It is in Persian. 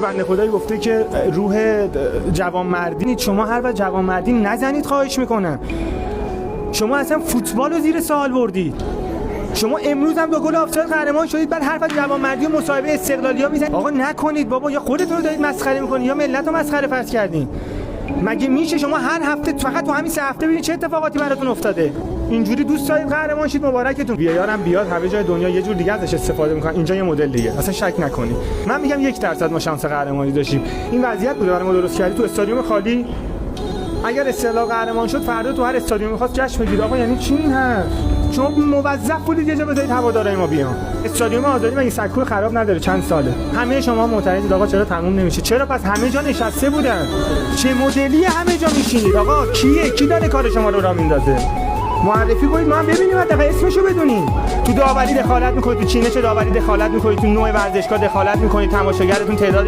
یه بنده خدایی گفته که روح جوانمردی، شما هر وقت جوانمردی نزنید خواهش میکنم. شما اصلا فوتبال رو زیر سوال بردید. شما امروز هم با گل آفساید قهرمان شدید، بعد حرف از جوانمردی و مصاحبه استقلالیا میزنید. آقا نکنید بابا، یا خودتون رو دارید مسخره میکنید یا ملت رو مسخره فرض کردین. مگه میشه شما هر هفته فقط تو همین 3 هفته ببینید چه اتفاقاتی براتون افتاده؟ اینجوری دوست دارید قهرمان شید، مبارکتون. بیارم بیاد همه جای دنیا یه جور دیگه ازش استفاده میکنن، اینجا یه مدل دیگه، اصلا شک نکنید. من میگم 1% ما شانس قهرمانی داشتیم. این وضعیت بود برای ما درست کردی تو استادیوم خالی. اگر استقلال قهرمان شد فردا تو هر استادیومی می‌خواست جشن بگیره. آقا یعنی چی این حرف؟ شما موظف بودید یه جا بذارید هوادارهای ما بیان. استادیوم آزادی مگه سکو خراب نداره؟ چند ساله همه شما معترضید آقا چرا تموم نمیشه؟ چرا پس همه جا نشسته بودن؟ چه مدلی همه جا میشینید؟ آقا کیه؟ کی داره کار شما رو راه میندازه؟ معرفی کنید ما هم ببینیم، حداقل اسمشو بدونیم. تو داوری دخالت میکنید، تو چینش داوری دخالت میکنید، تو نوع ورزشگاه دخالت میکنید، تماشاگرتون تعداد